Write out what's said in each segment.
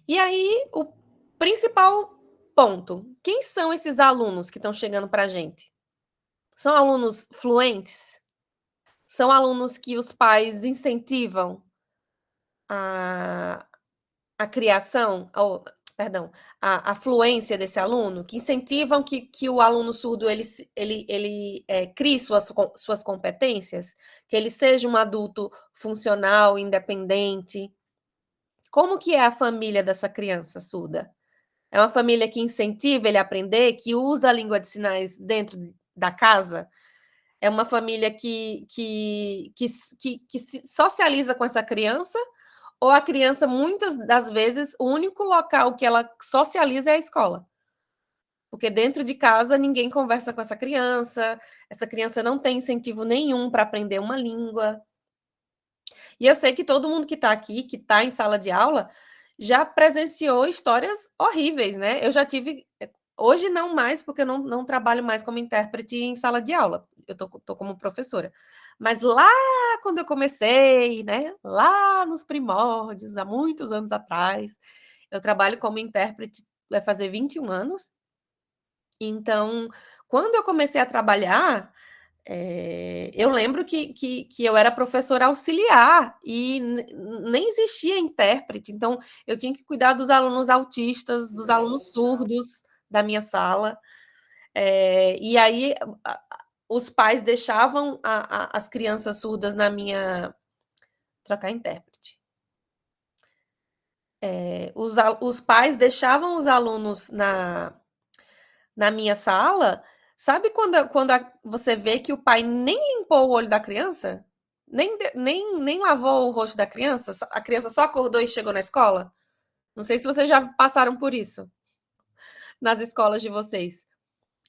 E aí, o principal ponto: quem são esses alunos que estão chegando para a gente? São alunos fluentes? São alunos que os pais incentivam a, a criação, perdão, a fluência desse aluno, que incentivam que o aluno surdo ele crie suas competências, que ele seja um adulto funcional, independente. Como que é a família dessa criança surda? É uma família que incentiva ele a aprender, que usa a língua de sinais dentro da casa? É uma família que se socializa com essa criança? Ou a criança, muitas das vezes, o único local que ela socializa é a escola? Porque dentro de casa ninguém conversa com essa criança não tem incentivo nenhum para aprender uma língua. E eu sei que todo mundo que está aqui, que está em sala de aula, já presenciou histórias horríveis, né? Eu já tive. Hoje não mais, porque eu não trabalho mais como intérprete em sala de aula. Eu tô como professora. Mas lá quando eu comecei, né? Lá nos primórdios, há muitos anos atrás, eu trabalho como intérprete, vai fazer 21 anos. Então, quando eu comecei a trabalhar, eu lembro que eu era professora auxiliar e nem existia intérprete, então eu tinha que cuidar dos alunos autistas, dos alunos surdos da minha sala, e aí os pais deixavam as crianças surdas na minha... Trocar intérprete. Os pais deixavam os alunos na minha sala. Sabe quando você vê que o pai nem limpou o olho da criança? Nem lavou o rosto da criança? A criança só acordou e chegou na escola? Não sei se vocês já passaram por isso nas escolas de vocês.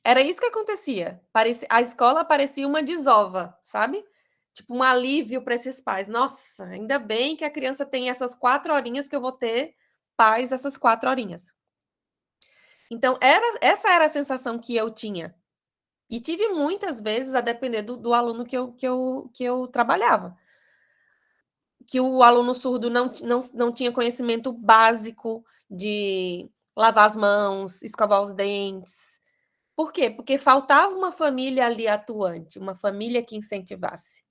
Era isso que acontecia. A escola parecia uma desova, sabe? Tipo, um alívio para esses pais. Nossa, ainda bem que a criança tem essas 4 horinhas que eu vou ter paz essas 4 horinhas. Então, essa era a sensação que eu tinha. E tive muitas vezes, a depender do aluno que eu trabalhava, que o aluno surdo não tinha conhecimento básico de lavar as mãos, escovar os dentes. Por quê? Porque faltava uma família ali atuante, uma família que incentivasse.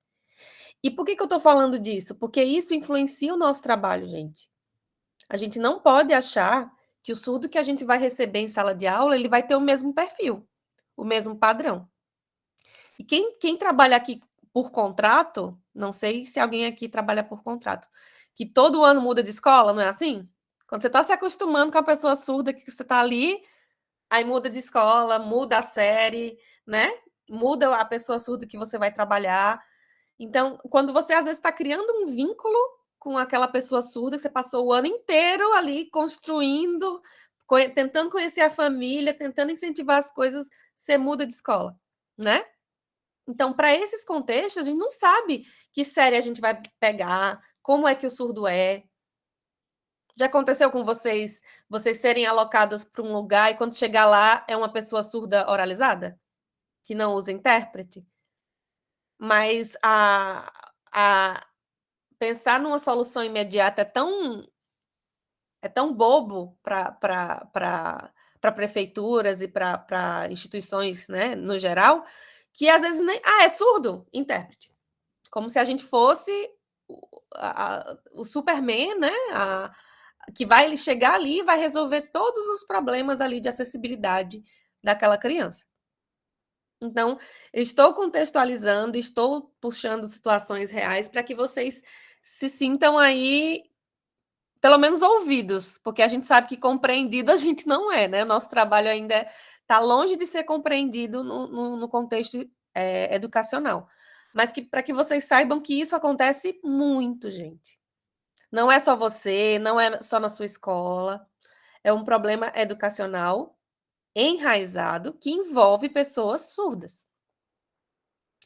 E por que eu estou falando disso? Porque isso influencia o nosso trabalho, gente. A gente não pode achar que o surdo que a gente vai receber em sala de aula, ele vai ter o mesmo perfil, o mesmo padrão. E quem trabalha aqui por contrato, não sei se alguém aqui trabalha por contrato, que todo ano muda de escola, não é assim? Quando você está se acostumando com a pessoa surda que você está ali, aí muda de escola, muda a série, né? Muda a pessoa surda que você vai trabalhar. Então, quando você às vezes está criando um vínculo com aquela pessoa surda, você passou o ano inteiro ali construindo, tentando conhecer a família, tentando incentivar as coisas, você muda de escola, né? Então, para esses contextos, a gente não sabe que série a gente vai pegar, como é que o surdo é. Já aconteceu com vocês serem alocados para um lugar e quando chegar lá é uma pessoa surda oralizada, que não usa intérprete? Mas a pensar numa solução imediata é tão bobo para prefeituras e para instituições, né, no geral, que às vezes nem... Ah, é surdo? Intérprete. Como se a gente fosse o Superman, né? Que vai chegar ali e vai resolver todos os problemas ali de acessibilidade daquela criança. Então, estou contextualizando, estou puxando situações reais para que vocês se sintam aí, pelo menos ouvidos, porque a gente sabe que compreendido a gente não é, né? Nosso trabalho ainda está longe de ser compreendido no contexto educacional. Mas para que vocês saibam que isso acontece muito, gente. Não é só você, não é só na sua escola. É um problema educacional enraizado que envolve pessoas surdas.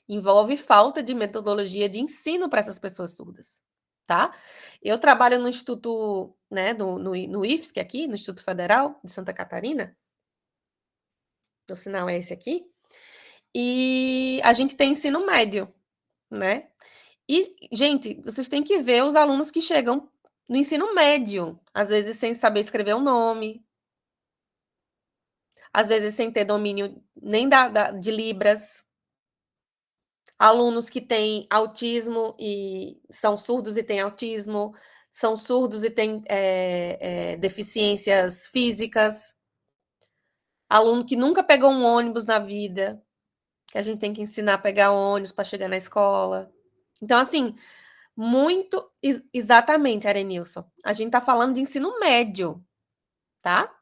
Envolve falta de metodologia de ensino para essas pessoas surdas, tá? Eu trabalho no Instituto, né, no IFSC aqui, no Instituto Federal de Santa Catarina, o sinal é esse aqui, e a gente tem ensino médio, né? E, gente, vocês têm que ver os alunos que chegam No ensino médio, às vezes sem saber escrever o nome, às vezes sem ter domínio nem de Libras, alunos que têm autismo e são surdos e têm autismo, são surdos e têm deficiências físicas, aluno que nunca pegou um ônibus na vida, que a gente tem que ensinar a pegar ônibus para chegar na escola. Então, assim, muito exatamente, Arenilson. A gente está falando de ensino médio, tá?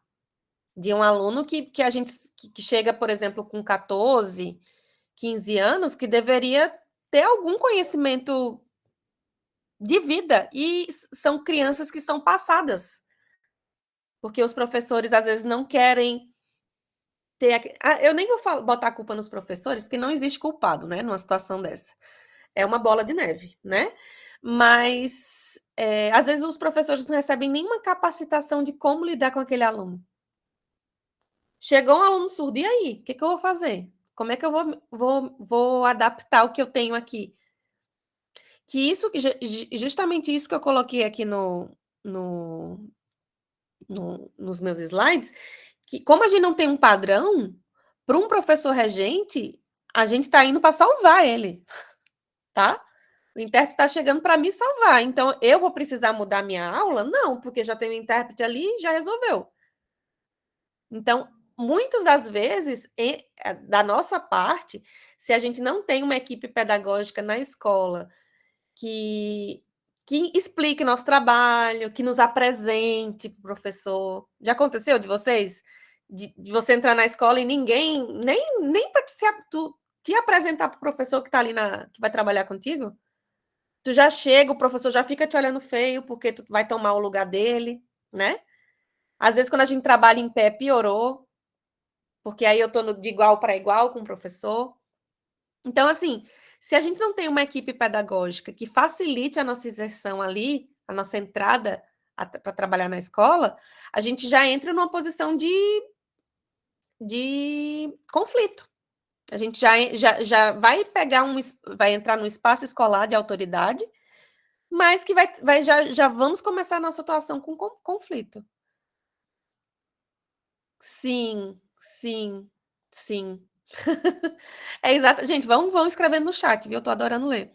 De um aluno que a gente que chega, por exemplo, com 14, 15 anos, que deveria ter algum conhecimento de vida. E são crianças que são passadas. Porque os professores às vezes não querem ter. Eu nem vou botar a culpa nos professores, porque não existe culpado, né? Numa situação dessa. É uma bola de neve, né? Mas às vezes os professores não recebem nenhuma capacitação de como lidar com aquele aluno. Chegou um aluno surdo, e aí? O que eu vou fazer? Como é que eu vou adaptar o que eu tenho aqui? Que isso, justamente isso que eu coloquei aqui nos meus slides, que como a gente não tem um padrão, para um professor regente, a gente está indo para salvar ele, tá? O intérprete está chegando para me salvar. Então, eu vou precisar mudar minha aula? Não, porque já tem um intérprete ali e já resolveu. Então, muitas das vezes, da nossa parte, se a gente não tem uma equipe pedagógica na escola que, que explique nosso trabalho, que nos apresente para o professor. Já aconteceu de vocês? De você entrar na escola e ninguém, nem para te apresentar para o professor que está ali que vai trabalhar contigo? Tu já chega, o professor já fica te olhando feio porque tu vai tomar o lugar dele, né? Às vezes, quando a gente trabalha em pé, piorou, porque aí eu estou de igual para igual com o professor. Então, assim, se a gente não tem uma equipe pedagógica que facilite a nossa inserção ali, a nossa entrada para trabalhar na escola, a gente já entra numa posição de conflito. A gente já vai vai entrar num espaço escolar de autoridade, mas que já vamos começar a nossa atuação com conflito. Sim, sim, sim. É exato. Gente, vão escrevendo no chat, viu? Eu tô adorando ler.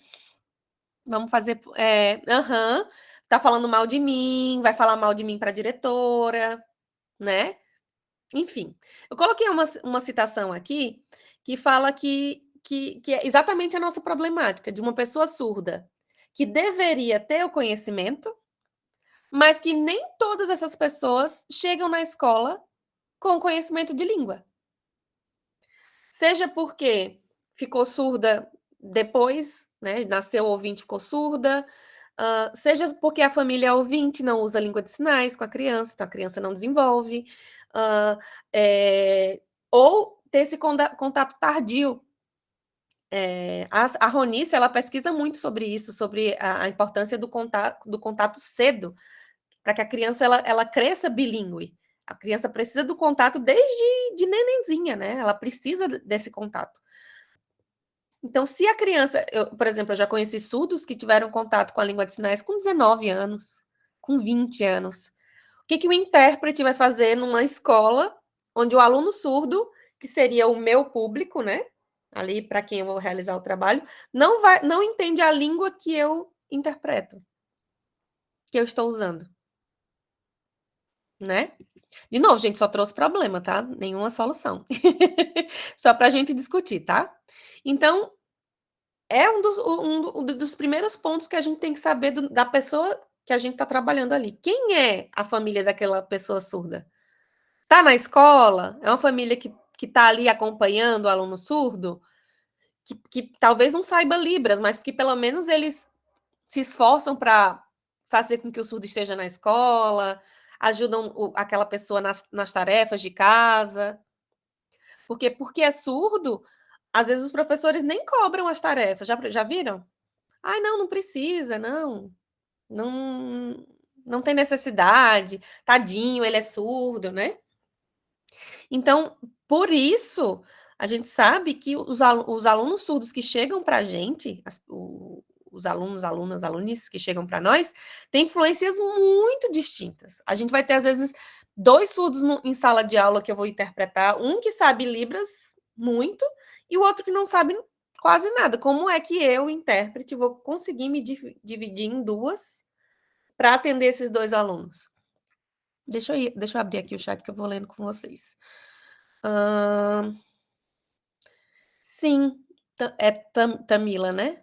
Vamos fazer. Aham. Tá falando mal de mim, vai falar mal de mim para a diretora, né? Enfim, eu coloquei uma citação aqui que fala que é exatamente a nossa problemática de uma pessoa surda que deveria ter o conhecimento, mas que nem todas essas pessoas chegam na escola com conhecimento de língua. Seja porque ficou surda depois, né? Nasceu ouvinte, ficou surda. Seja porque a família ouvinte não usa língua de sinais com a criança, então a criança não desenvolve. Ou ter esse contato tardio. A Ronice, ela pesquisa muito sobre isso, sobre a importância do contato cedo, para que a criança ela cresça bilíngue. A criança precisa do contato desde de nenenzinha, né? Ela precisa desse contato. Então, se a criança, por exemplo, eu já conheci surdos que tiveram contato com a língua de sinais com 19 anos, com 20 anos. O que o intérprete vai fazer numa escola onde o aluno surdo, que seria o meu público, né? Ali para quem eu vou realizar o trabalho, não entende a língua que eu interpreto, que eu estou usando, né? De novo, gente, só trouxe problema, tá? Nenhuma solução. Só para a gente discutir, tá? Então, é um dos primeiros pontos que a gente tem que saber da pessoa que a gente está trabalhando ali. Quem é a família daquela pessoa surda? Tá na escola? É uma família que tá ali acompanhando o aluno surdo? Que talvez não saiba Libras, mas que pelo menos eles se esforçam para fazer com que o surdo esteja na escola, ajudam aquela pessoa nas tarefas de casa. Porque é surdo, às vezes os professores nem cobram as tarefas. Já viram? Ai, não precisa, não, não tem necessidade. Tadinho, ele é surdo, né? Então, por isso, a gente sabe que os alunos surdos que chegam para a gente, os alunos, alunas, alunis que chegam para nós, têm influências muito distintas. A gente vai ter, às vezes, 2 surdos em sala de aula que eu vou interpretar, um que sabe Libras muito e o outro que não sabe quase nada. Como é que eu, intérprete, vou conseguir me dividir em 2 para atender esses 2 alunos? Deixa eu abrir aqui o chat que eu vou lendo com vocês. Sim, é Tamila, né?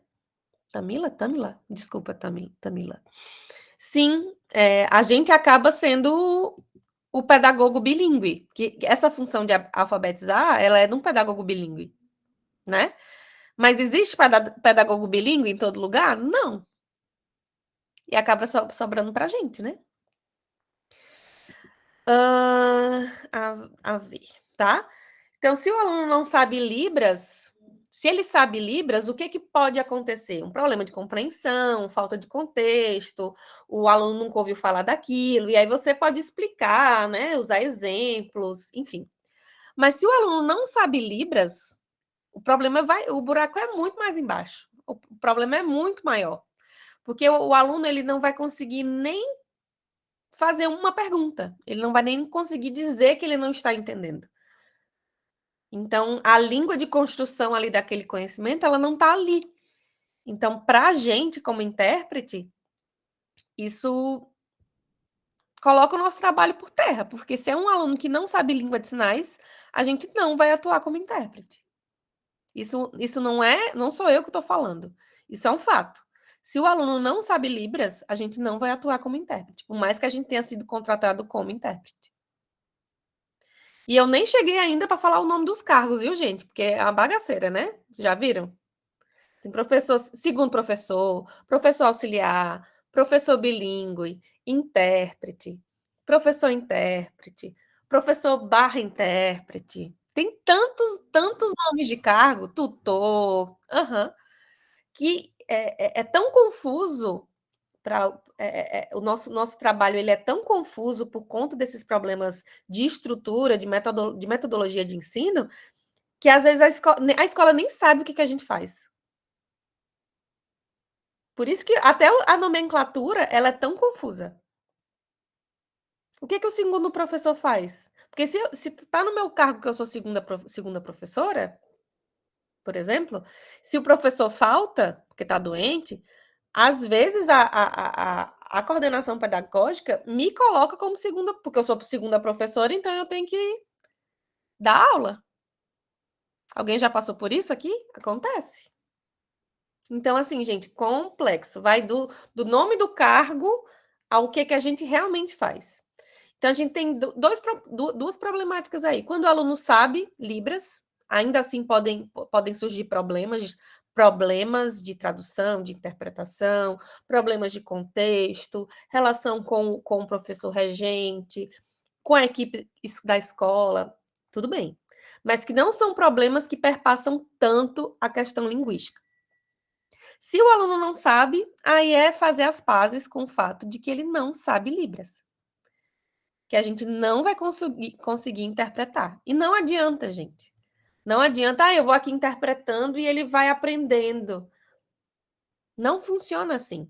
Tamila? Desculpa, Tamila. Sim, a gente acaba sendo o pedagogo bilíngue, que essa função de alfabetizar, ela é de um pedagogo bilíngue, né? Mas existe pedagogo bilíngue em todo lugar? Não. E acaba sobrando pra gente, né? A ver, tá? Então, se o aluno não sabe Libras, se ele sabe Libras, o que, que pode acontecer? Um problema de compreensão, falta de contexto, o aluno nunca ouviu falar daquilo, e aí você pode explicar, né? Usar exemplos, enfim. Mas se o aluno não sabe Libras, o buraco é muito mais embaixo. O problema é muito maior. Porque o aluno ele não vai conseguir nem fazer uma pergunta. Ele não vai nem conseguir dizer que ele não está entendendo. Então, a língua de construção ali daquele conhecimento, ela não está ali. Então, para a gente, como intérprete, isso coloca o nosso trabalho por terra, porque se é um aluno que não sabe língua de sinais, a gente não vai atuar como intérprete. Isso não sou eu que estou falando. Isso é um fato. Se o aluno não sabe Libras, a gente não vai atuar como intérprete, por mais que a gente tenha sido contratado como intérprete. E eu nem cheguei ainda para falar o nome dos cargos, viu, gente? Porque é uma bagaceira, né? Já viram? Tem professor, segundo professor, professor auxiliar, professor bilíngue, intérprete, professor intérprete, professor barra intérprete. Tem tantos nomes de cargo, tutor, que é tão confuso o nosso trabalho ele é tão confuso por conta desses problemas de estrutura, de metodologia de ensino, que às vezes a escola nem sabe o que a gente faz. Por isso que até a nomenclatura ela é tão confusa. O que o segundo professor faz? Porque se está no meu cargo que eu sou segunda professora, por exemplo, se o professor falta, porque está doente, às vezes a coordenação pedagógica me coloca como segunda, porque eu sou segunda professora, então eu tenho que dar aula. Alguém já passou por isso aqui? Acontece. Então, assim, gente, complexo. Vai do nome do cargo ao que a gente realmente faz. Então, a gente tem duas problemáticas aí. Quando o aluno sabe Libras, ainda assim podem surgir problemas de tradução, de interpretação, problemas de contexto, relação com o professor regente, com a equipe da escola, tudo bem. Mas que não são problemas que perpassam tanto a questão linguística. Se o aluno não sabe, aí é fazer as pazes com o fato de que ele não sabe Libras. Que a gente não vai conseguir interpretar. E não adianta, gente. Não adianta, eu vou aqui interpretando e ele vai aprendendo. Não funciona assim.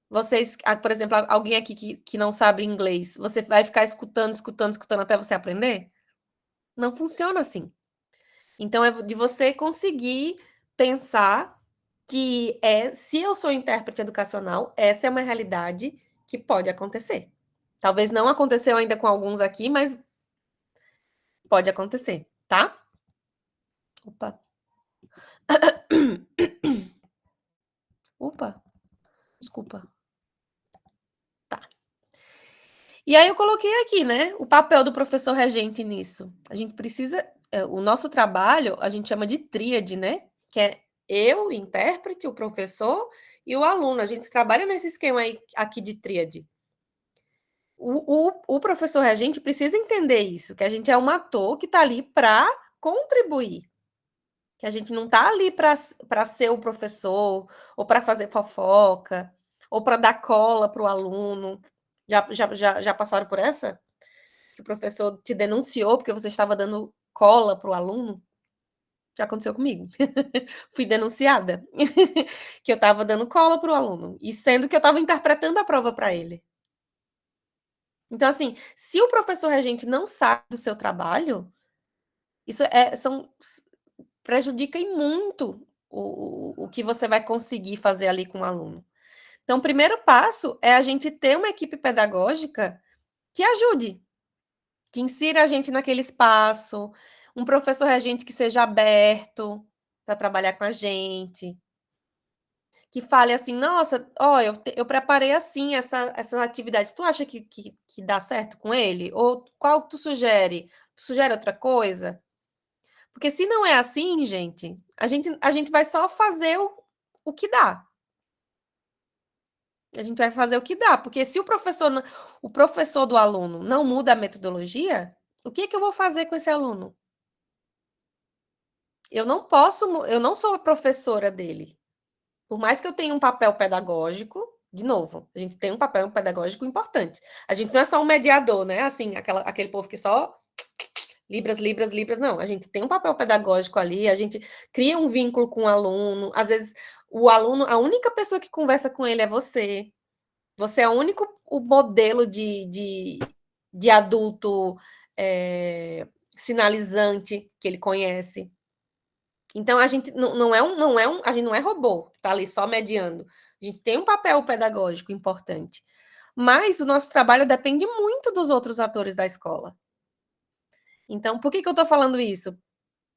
Vocês, por exemplo, alguém aqui que não sabe inglês, você vai ficar escutando até você aprender? Não funciona assim. Então, é de você conseguir pensar que se eu sou intérprete educacional, essa é uma realidade que pode acontecer. Talvez não aconteceu ainda com alguns aqui, mas pode acontecer, tá? Opa. Opa, desculpa. Tá. E aí eu coloquei aqui, né, o papel do professor regente nisso. A gente precisa, o nosso trabalho, a gente chama de tríade, né? Que é eu, o intérprete, o professor e o aluno. A gente trabalha nesse esquema aí, aqui de tríade. O professor regente precisa entender isso, que a gente é um ator que está ali para contribuir. Que a gente não está ali para ser o professor, ou para fazer fofoca, ou para dar cola para o aluno. Já passaram por essa? Que o professor te denunciou porque você estava dando cola para o aluno? Já aconteceu comigo. Fui denunciada que eu estava dando cola para o aluno, e sendo que eu estava interpretando a prova para ele. Então, assim, se o professor regente não sabe do seu trabalho, isso prejudica em muito o que você vai conseguir fazer ali com o aluno. Então, o primeiro passo é a gente ter uma equipe pedagógica que ajude, que insira a gente naquele espaço, um professor regente que seja aberto para trabalhar com a gente, que fale assim: nossa, ó, eu preparei assim essa atividade. Tu acha que dá certo com ele? Ou qual tu sugere? Tu sugere outra coisa? Porque se não é assim, gente, a gente vai só fazer o que dá. A gente vai fazer o que dá, porque se o professor do aluno não muda a metodologia, o que eu vou fazer com esse aluno? Eu não sou a professora dele. Por mais que eu tenha um papel pedagógico, de novo, a gente tem um papel pedagógico importante. A gente não é só um mediador, né? Assim, aquele povo que só libras, libras, libras. Não, a gente tem um papel pedagógico ali, a gente cria um vínculo com o aluno. Às vezes, o aluno, a única pessoa que conversa com ele é você. Você é o modelo de adulto sinalizante que ele conhece. Então, a gente a gente não é robô, tá ali só mediando. A gente tem um papel pedagógico importante. Mas o nosso trabalho depende muito dos outros atores da escola. Então, por que eu estou falando isso?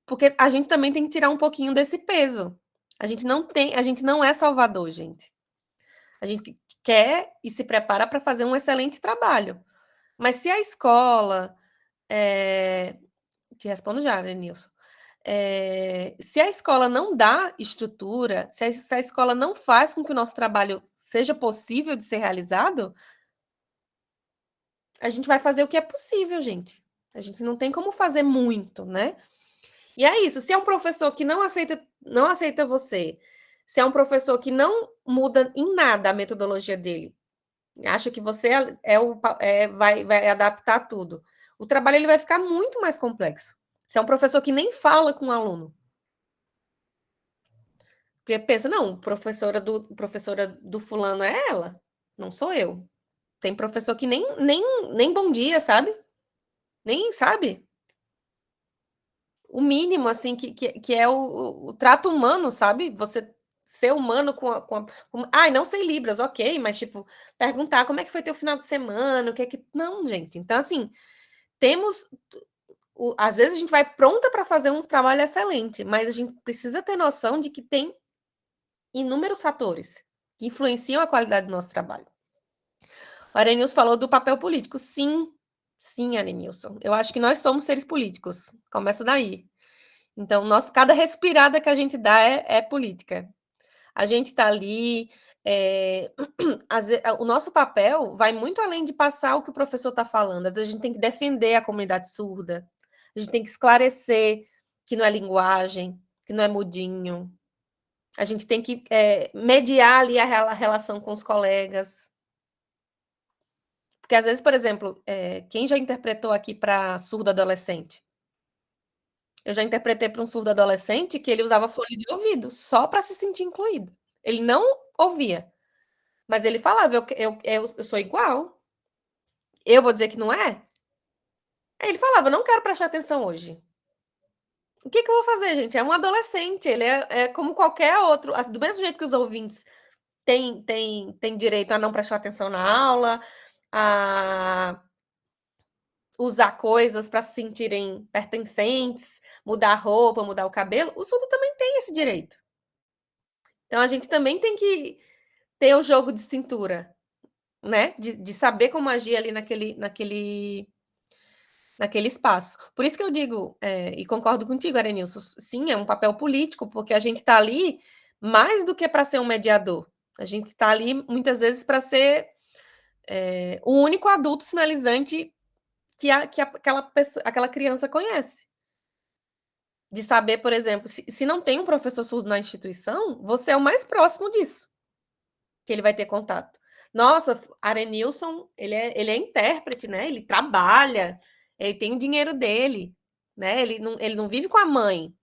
Porque a gente também tem que tirar um pouquinho desse peso. A gente não é Salvador, gente. A gente quer e se prepara para fazer um excelente trabalho. Mas se a escola. Te respondo já, né, Nilson? Se a escola não dá estrutura, se a escola não faz com que o nosso trabalho seja possível de ser realizado, a gente vai fazer o que é possível, gente. A gente não tem como fazer muito, né? E é isso. Se é um professor que não aceita você, se é um professor que não muda em nada a metodologia dele, acha que você vai adaptar tudo, o trabalho ele vai ficar muito mais complexo. Se é um professor que nem fala com o aluno, porque pensa, não, professora do fulano é ela, não sou eu. Tem professor que nem bom dia, sabe? Nem sabe. O mínimo, assim, que é o trato humano, sabe? Você ser humano Ai, não sei Libras, ok, mas, tipo, perguntar como é que foi teu final de semana, o que é que. Não, gente. Então, assim, temos. Às vezes a gente vai pronta para fazer um trabalho excelente, mas a gente precisa ter noção de que tem inúmeros fatores que influenciam a qualidade do nosso trabalho. O Arenilson falou do papel político. Sim, sim, Arenilson. Eu acho que nós somos seres políticos. Começa daí. Então, cada respirada que a gente dá é política. A gente está ali. O nosso papel vai muito além de passar o que o professor está falando. Às vezes a gente tem que defender a comunidade surda. A gente tem que esclarecer que não é linguagem, que não é mudinho. A gente tem que mediar ali a relação com os colegas. Porque às vezes, por exemplo, quem já interpretou aqui para surdo adolescente? Eu já interpretei para um surdo adolescente que ele usava fone de ouvido só para se sentir incluído. Ele não ouvia, mas ele falava: eu sou igual. Eu vou dizer que não é? Aí ele falava: não quero prestar atenção hoje. O que eu vou fazer, gente? É um adolescente, ele é como qualquer outro. Do mesmo jeito que os ouvintes têm direito a não prestar atenção na aula, a usar coisas para se sentirem pertencentes, mudar a roupa, mudar o cabelo, o surdo também tem esse direito. Então a gente também tem que ter o jogo de cintura, né? De saber como agir ali naquele espaço. Por isso que eu digo, e concordo contigo, Arenilson, sim, é um papel político, porque a gente está ali mais do que para ser um mediador. A gente está ali, muitas vezes, para ser o único adulto sinalizante que aquela criança conhece. De saber, por exemplo, se não tem um professor surdo na instituição, você é o mais próximo disso que ele vai ter contato. Nossa, Arenilson, ele é intérprete, né? Ele trabalha, ele tem o dinheiro dele, né? Ele não vive com a mãe.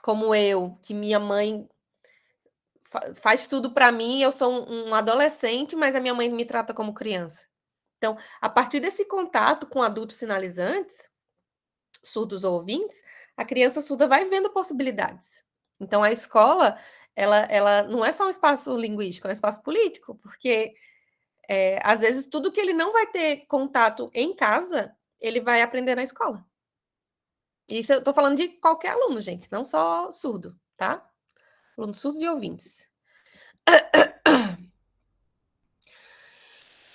como eu, que minha mãe faz tudo para mim, eu sou um adolescente, mas a minha mãe me trata como criança. Então, a partir desse contato com adultos sinalizantes, surdos ou ouvintes, a criança surda vai vendo possibilidades. Então, a escola, ela não é só um espaço linguístico, é um espaço político, porque às vezes tudo que ele não vai ter contato em casa, ele vai aprender na escola. Isso eu estou falando de qualquer aluno, gente, não só surdo, tá? Alunos surdos e ouvintes.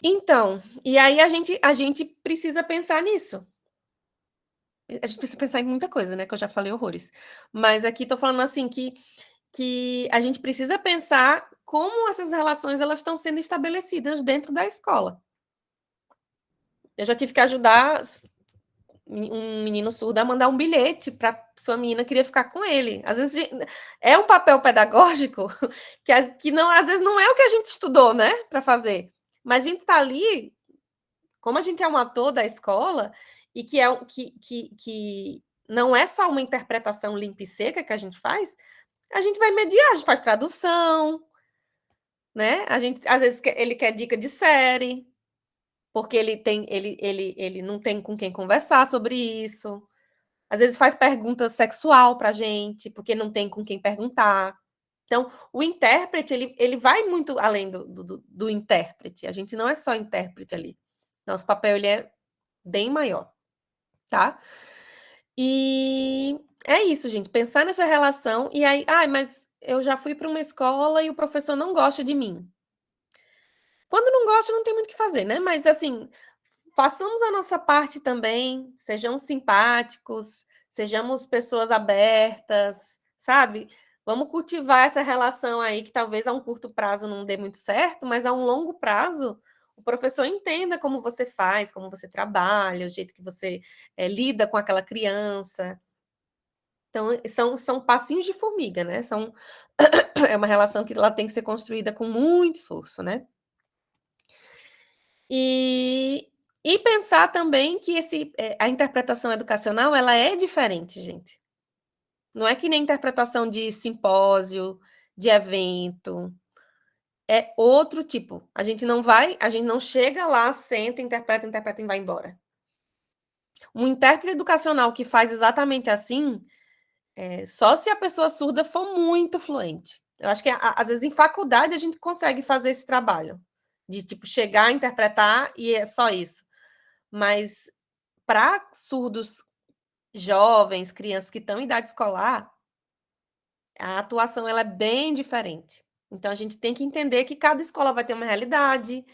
Então, e aí a gente precisa pensar nisso. A gente precisa pensar em muita coisa, né, que eu já falei horrores. Mas aqui tô falando, assim, que a gente precisa pensar como essas relações elas estão sendo estabelecidas dentro da escola. Eu já tive que ajudar um menino surdo a mandar um bilhete para sua menina queria ficar com ele. Às vezes é um papel pedagógico que não, às vezes não é o que a gente estudou, né, para fazer. Mas a gente está ali, como a gente é um ator da escola e que é que não é só uma interpretação limpa e seca que a gente vai mediar, a gente faz tradução, né? A gente às vezes ele quer dica de série, porque ele não tem com quem conversar sobre isso. Às vezes faz pergunta sexual pra gente, porque não tem com quem perguntar. Então, o intérprete, ele vai muito além do intérprete. A gente não é só intérprete ali. Nosso papel, ele é bem maior, tá? E é isso, gente. Pensar nessa relação e aí, mas eu já fui para uma escola e o professor não gosta de mim. Quando não gosta, não tem muito o que fazer, né? Mas assim, façamos a nossa parte também, sejamos simpáticos, sejamos pessoas abertas, sabe? Vamos cultivar essa relação aí que talvez a um curto prazo não dê muito certo, mas a um longo prazo o professor entenda como você faz, como você trabalha, o jeito que você lida com aquela criança. Então, são passinhos de formiga, né? É uma relação que ela tem que ser construída com muito esforço, né? E pensar também que a interpretação educacional ela é diferente, gente. Não é que nem interpretação de simpósio, de evento. É outro tipo. A gente não chega lá, senta, interpreta e vai embora. Um intérprete educacional que faz exatamente assim, só se a pessoa surda for muito fluente. Eu acho que, às vezes, em faculdade, a gente consegue fazer esse trabalho. De, tipo, chegar, interpretar e é só isso. Mas para surdos jovens, crianças que estão em idade escolar, a atuação ela é bem diferente. Então a gente tem que entender que cada escola vai ter uma realidade,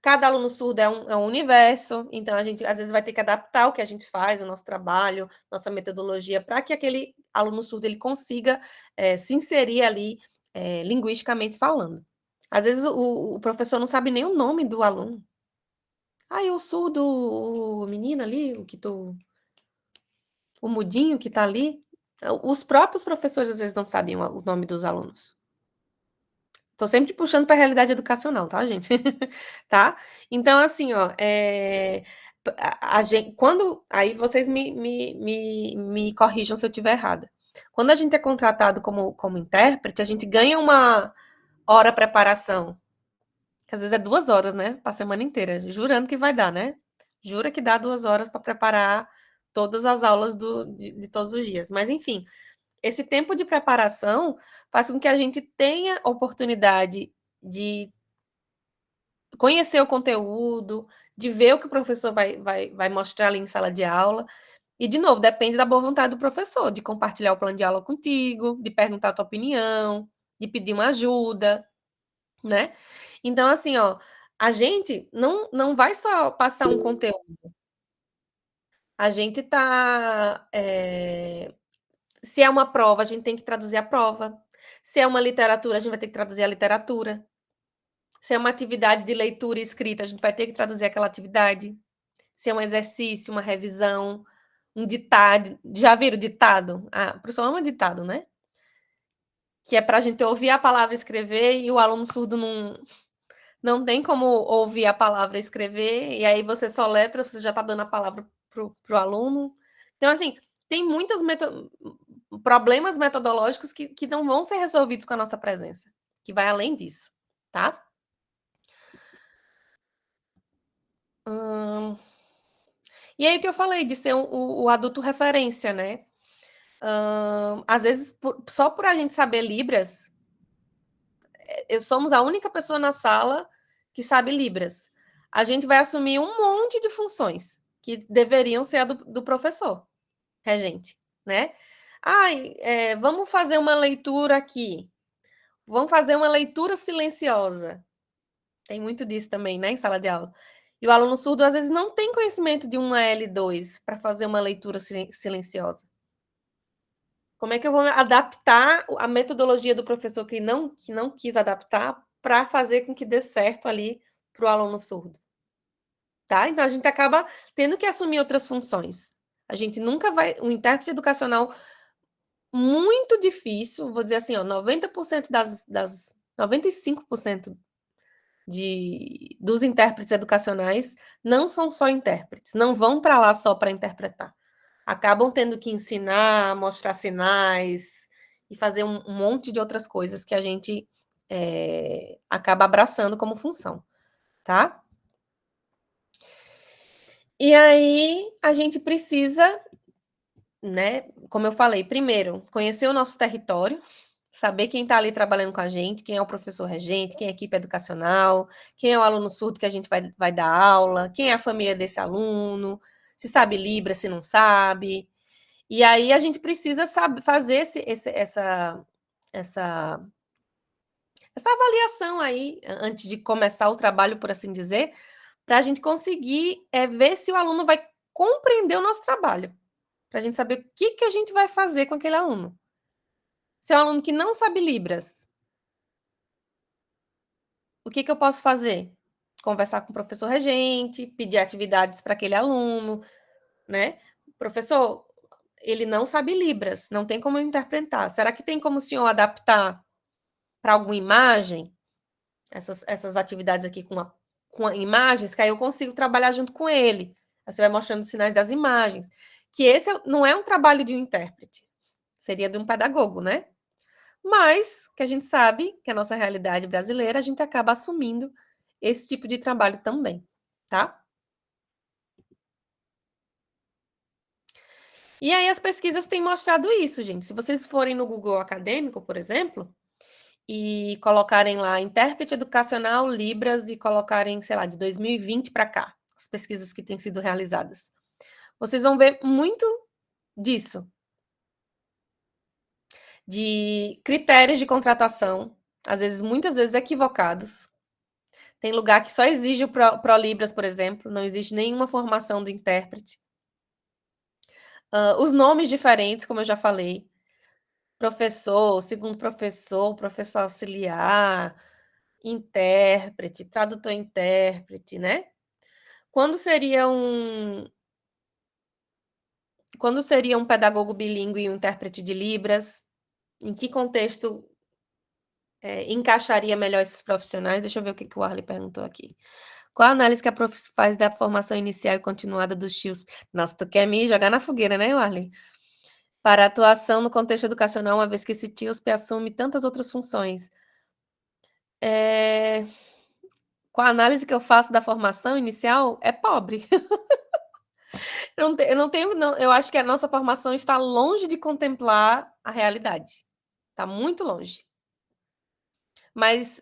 cada aluno surdo é um universo, então a gente às vezes vai ter que adaptar o que a gente faz, o nosso trabalho, nossa metodologia, para que aquele aluno surdo ele consiga se inserir ali linguisticamente falando. Às vezes o professor não sabe nem o nome do aluno. O surdo, o menino ali, o mudinho que está ali, os próprios professores às vezes não sabem o nome dos alunos. Tô sempre puxando para a realidade educacional, tá, gente? Tá? Então, assim, ó, a gente, quando, aí vocês me corrijam se eu estiver errada. Quando a gente é contratado como intérprete, a gente ganha uma hora preparação, que às vezes é 2 horas, né? Para a semana inteira, jurando que vai dar, né? Jura que dá 2 horas para preparar todas as aulas de todos os dias. Mas, enfim, esse tempo de preparação faz com que a gente tenha oportunidade de conhecer o conteúdo, de ver o que o professor vai mostrar ali em sala de aula. E, de novo, depende da boa vontade do professor, de compartilhar o plano de aula contigo, de perguntar a tua opinião, de pedir uma ajuda, né? Então, assim, ó, a gente não vai só passar um conteúdo, a gente tá. Se é uma prova, a gente tem que traduzir a prova. Se é uma literatura, a gente vai ter que traduzir a literatura. Se é uma atividade de leitura e escrita, a gente vai ter que traduzir aquela atividade. Se é um exercício, uma revisão, um ditado. Já viram ditado? O professor ama ditado, né? Que é para a gente ouvir a palavra escrever e o aluno surdo não tem como ouvir a palavra escrever, e aí você só letra, você já está dando a palavra para o aluno. Então, assim, tem problemas metodológicos que não vão ser resolvidos com a nossa presença, que vai além disso, tá? E aí o que eu falei de ser o adulto referência, né? Às vezes, só por a gente saber Libras, somos a única pessoa na sala que sabe Libras. A gente vai assumir um monte de funções que deveriam ser a do professor, regente, né? Ai, vamos fazer uma leitura aqui. Vamos fazer uma leitura silenciosa. Tem muito disso também, né, em sala de aula. E o aluno surdo, às vezes, não tem conhecimento de uma L2 para fazer uma leitura silenciosa. Como é que eu vou adaptar a metodologia do professor que não quis adaptar para fazer com que dê certo ali para o aluno surdo? Tá? Então, a gente acaba tendo que assumir outras funções. A gente nunca vai. Um intérprete educacional muito difícil, vou dizer assim, ó, 90% 95% dos intérpretes educacionais não são só intérpretes, não vão para lá só para interpretar. Acabam tendo que ensinar, mostrar sinais e fazer um monte de outras coisas que a gente acaba abraçando como função, tá? E aí a gente precisa, né, como eu falei, primeiro, conhecer o nosso território, saber quem está ali trabalhando com a gente, quem é o professor regente, quem é a equipe educacional, quem é o aluno surdo que a gente vai dar aula, quem é a família desse aluno, se sabe Libra, se não sabe. E aí a gente precisa fazer essa avaliação aí, antes de começar o trabalho, por assim dizer, para a gente conseguir ver se o aluno vai compreender o nosso trabalho, para a gente saber o que a gente vai fazer com aquele aluno. Se é um aluno que não sabe Libras, o que eu posso fazer? Conversar com o professor regente, pedir atividades para aquele aluno, né? Professor, ele não sabe Libras, não tem como eu interpretar. Será que tem como o senhor adaptar para alguma imagem essas atividades aqui com imagens, que aí eu consigo trabalhar junto com ele? Aí você vai mostrando os sinais das imagens. Que esse não é um trabalho de um intérprete, seria de um pedagogo, né? Mas que a gente sabe que a nossa realidade brasileira, a gente acaba assumindo esse tipo de trabalho também, tá? E aí as pesquisas têm mostrado isso, gente. Se vocês forem no Google Acadêmico, por exemplo, e colocarem lá intérprete educacional Libras e colocarem, sei lá, de 2020 para cá, as pesquisas que têm sido realizadas, vocês vão ver muito disso, de critérios de contratação, às vezes, muitas vezes equivocados. Tem lugar que só exige o Pro Libras, por exemplo, não existe nenhuma formação do intérprete. Os nomes diferentes, como eu já falei, professor, segundo professor, professor auxiliar, intérprete, tradutor-intérprete, né? Quando seria um pedagogo bilíngue e um intérprete de Libras? Em que contexto encaixaria melhor esses profissionais? Deixa eu ver o que o Arley perguntou aqui. Qual a análise que a prof faz da formação inicial e continuada dos tios? Nossa, tu quer me jogar na fogueira, né, Arley? Para atuação no contexto educacional, uma vez que esse TIOSP assume tantas outras funções. Com a análise que eu faço da formação inicial, é pobre. Eu não tenho, não, eu acho que a nossa formação está longe de contemplar a realidade. Está muito longe. Mas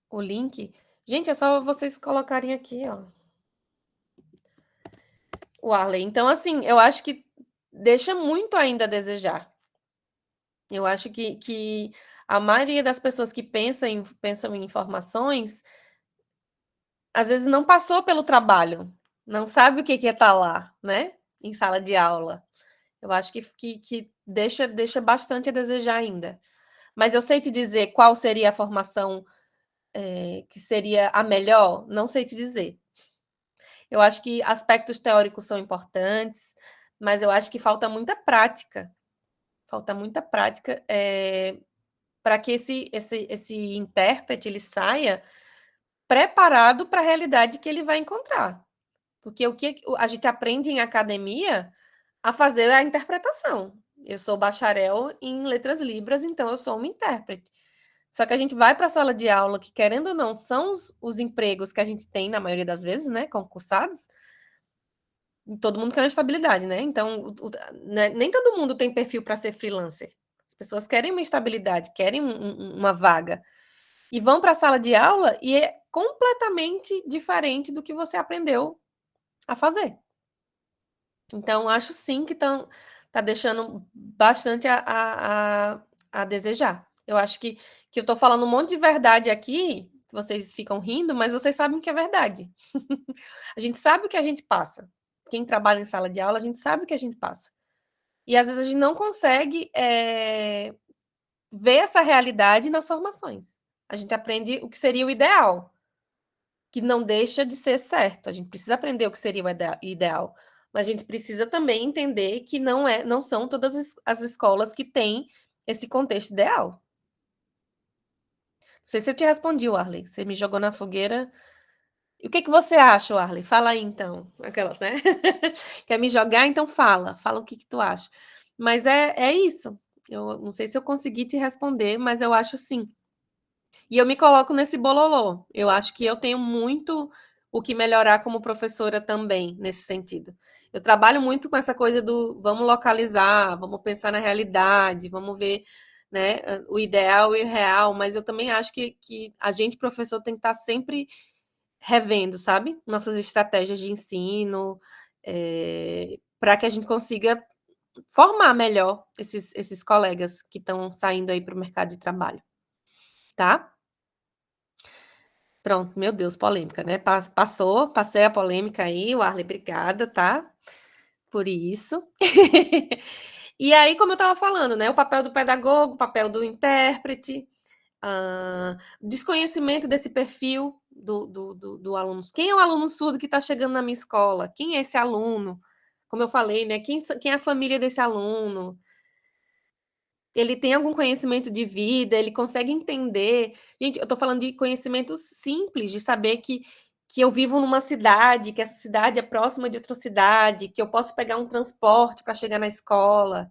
o link. Gente, é só vocês colocarem aqui, ó. O Arley. Então, assim, eu acho que deixa muito ainda a desejar. Eu acho que a maioria das pessoas que pensam em informações, às vezes não passou pelo trabalho, não sabe o que é estar lá, né? Em sala de aula. Eu acho que deixa bastante a desejar ainda. Mas eu sei te dizer qual seria a formação que seria a melhor? Não sei te dizer. Eu acho que aspectos teóricos são importantes, mas eu acho que falta muita prática. Falta muita prática para que esse intérprete ele saia preparado para a realidade que ele vai encontrar. Porque o que a gente aprende em academia, a fazer a interpretação. Eu sou bacharel em letras libras, então eu sou uma intérprete. Só que a gente vai para a sala de aula, que querendo ou não, são os empregos que a gente tem na maioria das vezes, né, concursados. Todo mundo quer uma estabilidade, né? Então, né, nem todo mundo tem perfil para ser freelancer. As pessoas querem uma estabilidade, querem uma vaga. E vão para a sala de aula e é completamente diferente do que você aprendeu a fazer. Então, acho sim que tá deixando bastante a desejar. Eu acho que eu tô falando um monte de verdade aqui, vocês ficam rindo, mas vocês sabem que é verdade. A gente sabe o que a gente passa. Quem trabalha em sala de aula, a gente sabe o que a gente passa. E às vezes a gente não consegue ver essa realidade nas formações. A gente aprende o que seria o ideal, que não deixa de ser certo. A gente precisa aprender o que seria o ideal, mas a gente precisa também entender que não são todas as escolas que têm esse contexto ideal. Não sei se eu te respondi, Arley. Você me jogou na fogueira. E o que que você acha, Arley? Fala aí, então. Aquelas, né? Quer me jogar? Então fala. Fala o que que tu acha. Mas é isso. Eu não sei se eu consegui te responder, mas eu acho sim. E eu me coloco nesse bololô. Eu acho que eu tenho muito o que melhorar como professora também, nesse sentido. Eu trabalho muito com essa coisa do vamos localizar, vamos pensar na realidade, vamos ver, né, o ideal e o real, mas eu também acho que a gente, professor, tem que estar sempre revendo, sabe? Nossas estratégias de ensino, para que a gente consiga formar melhor esses colegas que estão saindo aí para o mercado de trabalho, tá? Pronto, meu Deus, polêmica, né? Passei a polêmica aí, o Arley, obrigada, tá? Por isso. E aí, como eu estava falando, né? O papel do pedagogo, o papel do intérprete, desconhecimento desse perfil do aluno. Quem é o aluno surdo que está chegando na minha escola? Quem é esse aluno? Como eu falei, né? Quem é a família desse aluno? Ele tem algum conhecimento de vida, ele consegue entender. Gente, eu estou falando de conhecimentos simples, de saber que eu vivo numa cidade, que essa cidade é próxima de outra cidade, que eu posso pegar um transporte para chegar na escola,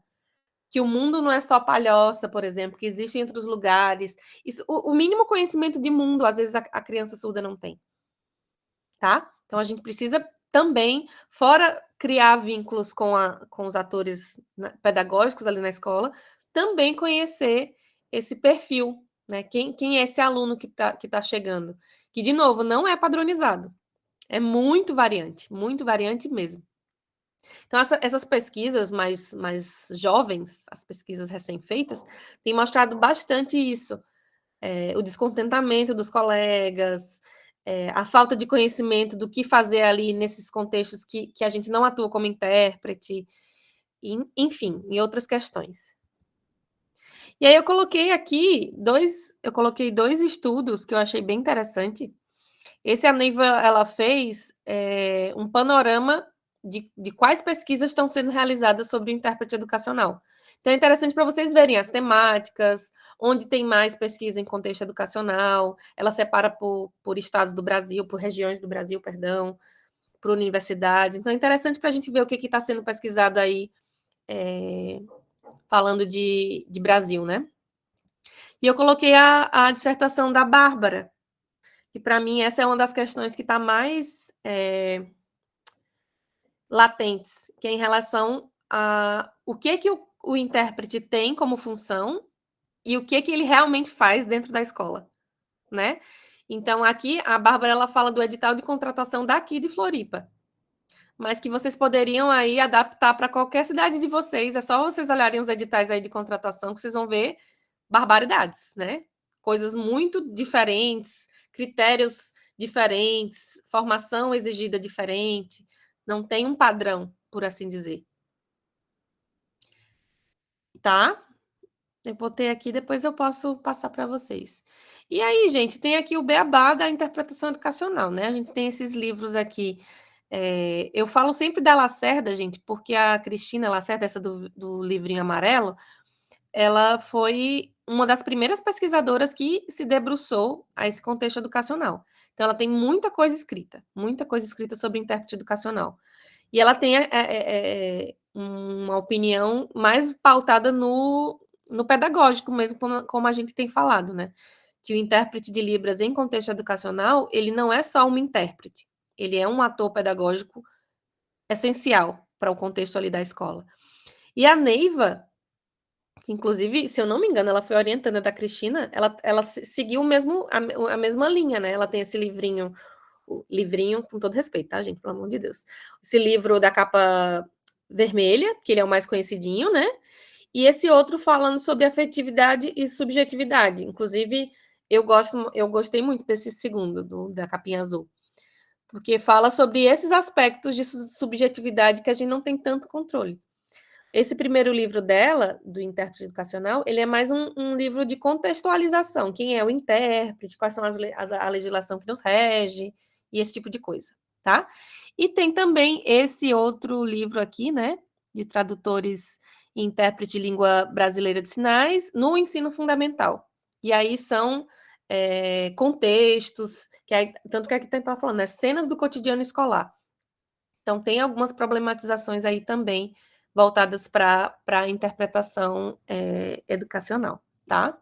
que o mundo não é só Palhoça, por exemplo, que existe em outros lugares. Isso, o mínimo conhecimento de mundo, às vezes, a criança surda não tem, tá? Então, a gente precisa também, fora criar vínculos com os atores, né, pedagógicos ali na escola, também conhecer esse perfil, né? Quem é esse aluno que tá chegando? Que, de novo, não é padronizado. É muito variante mesmo. Então, essas pesquisas mais jovens, as pesquisas recém-feitas, têm mostrado bastante isso. O descontentamento dos colegas, a falta de conhecimento do que fazer ali nesses contextos que a gente não atua como intérprete, enfim, em outras questões. E aí eu coloquei dois estudos que eu achei bem interessante. Esse a Neiva ela fez um panorama de quais pesquisas estão sendo realizadas sobre o intérprete educacional. Então é interessante para vocês verem as temáticas, onde tem mais pesquisa em contexto educacional, ela separa por estados do Brasil, por regiões do Brasil, perdão, por universidades. Então é interessante para a gente ver o que está sendo pesquisado aí, falando de Brasil, né? E eu coloquei a dissertação da Bárbara, que para mim essa é uma das questões que está mais latentes, que é em relação a o que o intérprete tem como função e o que ele realmente faz dentro da escola, né? Então, aqui, a Bárbara, ela fala do edital de contratação daqui de Floripa, mas que vocês poderiam aí adaptar para qualquer cidade de vocês, é só vocês olharem os editais aí de contratação que vocês vão ver barbaridades, né? Coisas muito diferentes, critérios diferentes, formação exigida diferente, não tem um padrão, por assim dizer. Tá? Eu botei aqui, depois eu posso passar para vocês. E aí, gente, tem aqui o beabá da interpretação educacional, né? A gente tem esses livros aqui. Eu falo sempre da Lacerda, gente, porque a Cristina Lacerda, essa do livrinho amarelo, ela foi uma das primeiras pesquisadoras que se debruçou a esse contexto educacional. Então, ela tem muita coisa escrita sobre intérprete educacional. E ela tem uma opinião mais pautada no pedagógico mesmo, como a gente tem falado, né? Que o intérprete de Libras em contexto educacional, ele não é só um intérprete, ele é um ator pedagógico essencial para o contexto ali da escola. E a Neiva, que inclusive, se eu não me engano, ela foi orientanda da Cristina, ela seguiu a mesma linha, né? Ela tem esse livrinho, o livrinho, com todo respeito, tá, gente? Pelo amor de Deus. Esse livro da capa vermelha, que ele é o mais conhecidinho, né? E esse outro falando sobre afetividade e subjetividade. Inclusive, eu gostei muito desse segundo, da capinha azul. Porque fala sobre esses aspectos de subjetividade que a gente não tem tanto controle. Esse primeiro livro dela, do intérprete educacional, ele é mais um livro de contextualização. Quem é o intérprete, quais são a legislação que nos rege, e esse tipo de coisa, tá? E tem também esse outro livro aqui, né, de tradutores e intérprete de língua brasileira de sinais no ensino fundamental. E aí são contextos, tanto que aqui está falando, né, cenas do cotidiano escolar. Então, tem algumas problematizações aí também voltadas para a interpretação educacional, tá?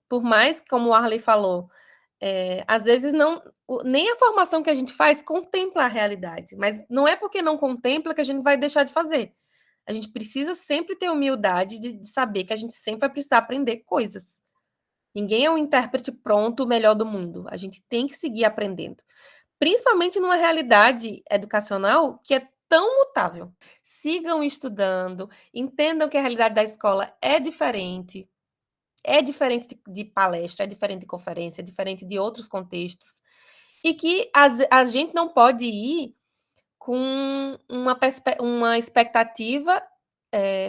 Por mais, como o Arley falou, às vezes nem a formação que a gente faz contempla a realidade, mas não é porque não contempla que a gente vai deixar de fazer. A gente precisa sempre ter humildade de saber que a gente sempre vai precisar aprender coisas. Ninguém é um intérprete pronto, o melhor do mundo. A gente tem que seguir aprendendo. Principalmente numa realidade educacional que é tão mutável. Sigam estudando, entendam que a realidade da escola é diferente de palestra, é diferente de conferência, é diferente de outros contextos, e que a gente não pode ir com uma expectativa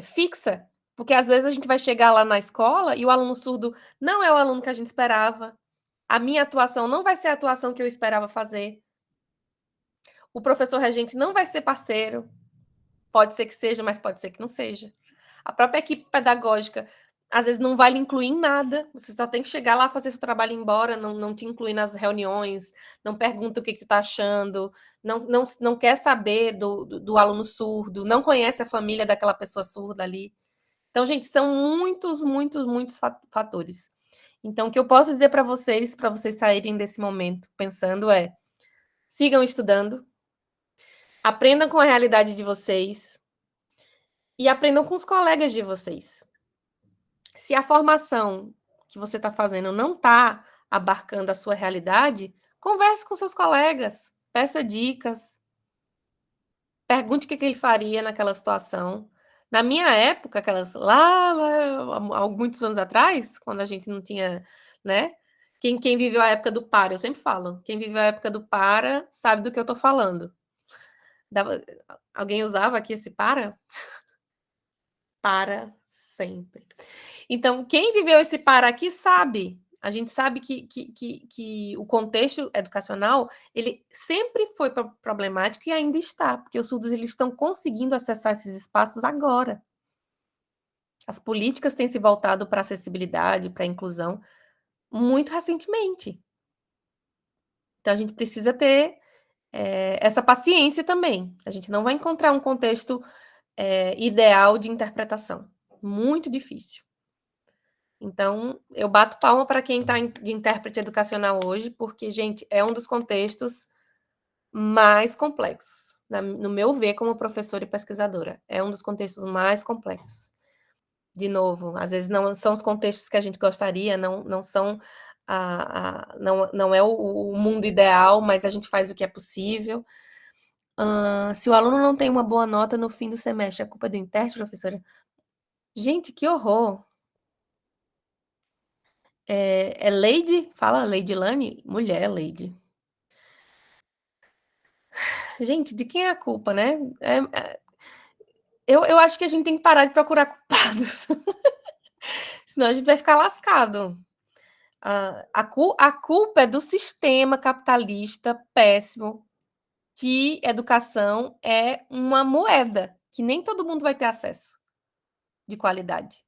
fixa, porque às vezes a gente vai chegar lá na escola e o aluno surdo não é o aluno que a gente esperava, a minha atuação não vai ser a atuação que eu esperava fazer, o professor regente não vai ser parceiro, pode ser que seja, mas pode ser que não seja. A própria equipe pedagógica, às vezes, não vai lhe incluir em nada, você só tem que chegar lá, fazer seu trabalho e ir embora, não te incluir nas reuniões, não pergunta o que tu tá achando, não quer saber do aluno surdo, não conhece a família daquela pessoa surda ali. Então, gente, são muitos, muitos, muitos fatores. Então, o que eu posso dizer para vocês saírem desse momento pensando sigam estudando, aprendam com a realidade de vocês e aprendam com os colegas de vocês. Se a formação que você está fazendo não está abarcando a sua realidade, converse com seus colegas, peça dicas, pergunte o que ele faria naquela situação. Na minha época, há muitos anos atrás, quando a gente não tinha, né? Quem viveu a época do para, eu sempre falo, quem viveu a época do para sabe do que eu estou falando. Alguém usava aqui esse para? Para sempre. Então, quem viveu esse para aqui sabe. A gente sabe que o contexto educacional ele sempre foi problemático e ainda está, porque os surdos eles estão conseguindo acessar esses espaços agora. As políticas têm se voltado para a acessibilidade, para a inclusão, muito recentemente. Então, a gente precisa ter essa paciência também. A gente não vai encontrar um contexto ideal de interpretação. Muito difícil. Então, eu bato palma para quem está de intérprete educacional hoje, porque, gente, é um dos contextos mais complexos, no meu ver, como professora e pesquisadora. É um dos contextos mais complexos. De novo, às vezes não são os contextos que a gente gostaria, não são não é o mundo ideal, mas a gente faz o que é possível. Se o aluno não tem uma boa nota no fim do semestre, a culpa é do intérprete, professora? Gente, que horror! É Lady? Fala Lady Lane? Mulher, Lady. Gente, de quem é a culpa, né? Eu acho que a gente tem que parar de procurar culpados. Senão a gente vai ficar lascado. A culpa é do sistema capitalista péssimo, que educação é uma moeda, que nem todo mundo vai ter acesso de qualidade.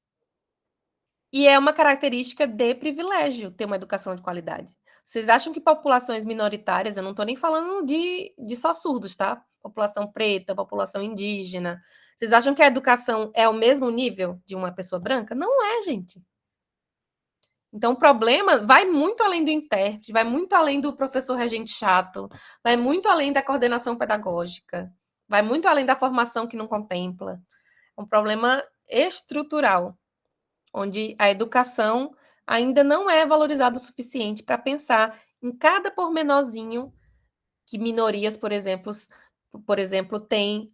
E é uma característica de privilégio ter uma educação de qualidade. Vocês acham que populações minoritárias, eu não estou nem falando de só surdos, tá? População preta, população indígena. Vocês acham que a educação é o mesmo nível de uma pessoa branca? Não é, gente. Então, o problema vai muito além do intérprete, vai muito além do professor regente chato, vai muito além da coordenação pedagógica, vai muito além da formação que não contempla. É um problema estrutural, onde a educação ainda não é valorizada o suficiente para pensar em cada pormenorzinho que minorias, por exemplo, têm.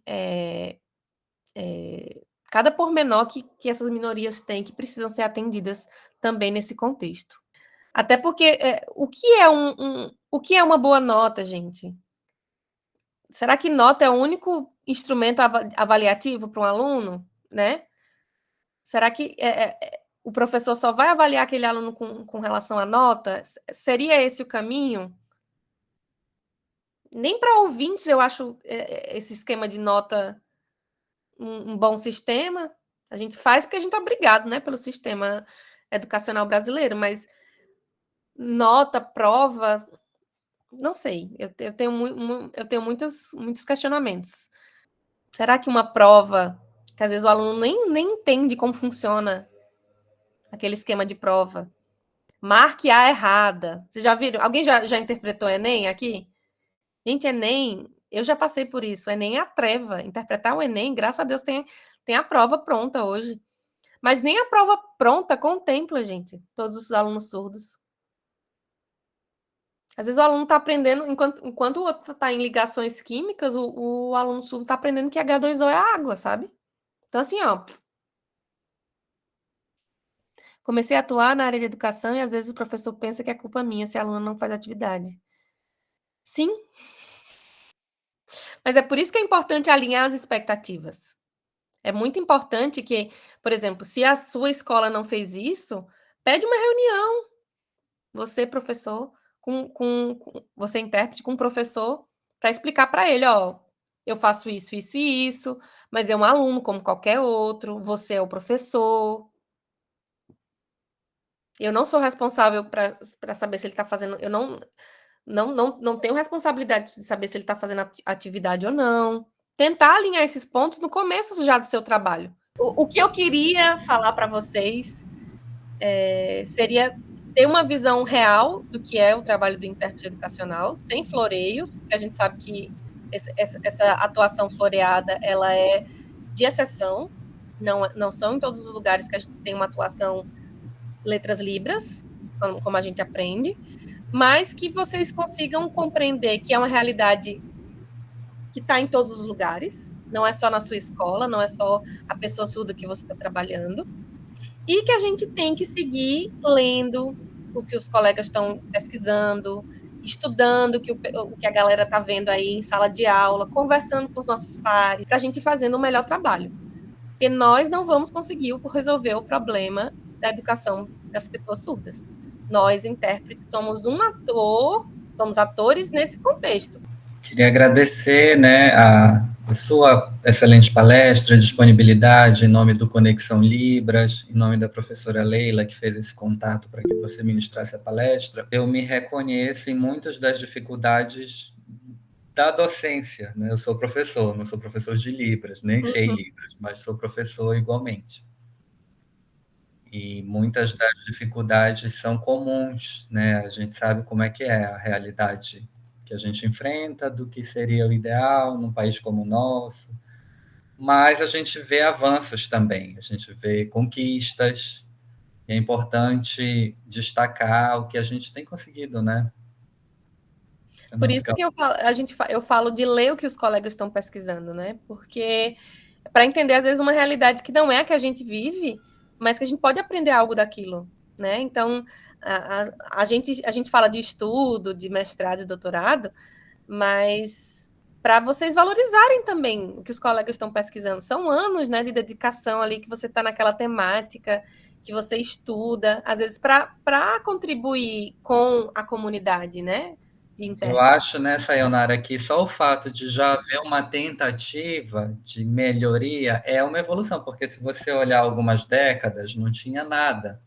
Cada pormenor que essas minorias têm que precisam ser atendidas também nesse contexto. Até porque o que é uma boa nota, gente? Será que nota é o único instrumento avaliativo para um aluno, né? Será que o professor só vai avaliar aquele aluno com relação à nota? Seria esse o caminho? Nem para ouvintes eu acho esse esquema de nota um bom sistema. A gente faz porque a gente está obrigado, né, pelo sistema educacional brasileiro, mas nota, prova, não sei. Eu tenho muitos questionamentos. Será que uma prova, que às vezes o aluno nem entende como funciona aquele esquema de prova, marque a errada. Vocês já viram? Alguém já interpretou Enem aqui? Gente, Enem, eu já passei por isso. Enem é a treva. Interpretar o Enem, graças a Deus, tem a prova pronta hoje. Mas nem a prova pronta contempla, gente, todos os alunos surdos. Às vezes o aluno está aprendendo, enquanto o outro está em ligações químicas, o aluno surdo está aprendendo que H2O é água, sabe? Então, assim, ó. Comecei a atuar na área de educação e às vezes o professor pensa que é culpa minha se a aluna não faz atividade. Sim, mas é por isso que é importante alinhar as expectativas. É muito importante que, por exemplo, se a sua escola não fez isso, pede uma reunião. Você, professor, você intérprete com o professor, para explicar para ele, ó, eu faço isso, isso e isso, mas é um aluno como qualquer outro, você é o professor. Eu não sou responsável para saber se ele está fazendo. Eu não tenho responsabilidade de saber se ele está fazendo atividade ou não. Tentar alinhar esses pontos no começo já do seu trabalho. O que eu queria falar para vocês seria ter uma visão real do que é o trabalho do intérprete educacional, sem floreios, porque a gente sabe que essa atuação floreada ela é de exceção, não são em todos os lugares que a gente tem uma atuação letras libras, como a gente aprende, mas que vocês consigam compreender que é uma realidade que está em todos os lugares, não é só na sua escola, não é só a pessoa surda que você está trabalhando, e que a gente tem que seguir lendo o que os colegas estão pesquisando, estudando o que a galera está vendo aí em sala de aula, conversando com os nossos pares, para a gente fazendo o melhor trabalho. Porque nós não vamos conseguir resolver o problema da educação das pessoas surdas. Nós, intérpretes, somos atores nesse contexto. Queria agradecer, né, a sua excelente palestra, disponibilidade em nome do Conexão Libras, em nome da professora Leila, que fez esse contato para que você ministrasse a palestra. Eu me reconheço em muitas das dificuldades da docência, né? Eu sou professor, não sou professor de Libras, nem sei Libras, mas sou professor igualmente. E muitas das dificuldades são comuns, né? A gente sabe como é que é a realidade que a gente enfrenta, do que seria o ideal num país como o nosso, mas a gente vê avanços também, a gente vê conquistas, e é importante destacar o que a gente tem conseguido, né? Por isso que eu falo de ler o que os colegas estão pesquisando, né? Porque para entender, às vezes, uma realidade que não é a que a gente vive, mas que a gente pode aprender algo daquilo, né? Então, a gente fala de estudo, de mestrado e doutorado, mas para vocês valorizarem também o que os colegas estão pesquisando. São anos, né, de dedicação ali que você está naquela temática, que você estuda, às vezes para contribuir com a comunidade, né? Eu acho, né, Sayonara, que só o fato de já haver uma tentativa de melhoria é uma evolução, porque se você olhar algumas décadas, não tinha nada.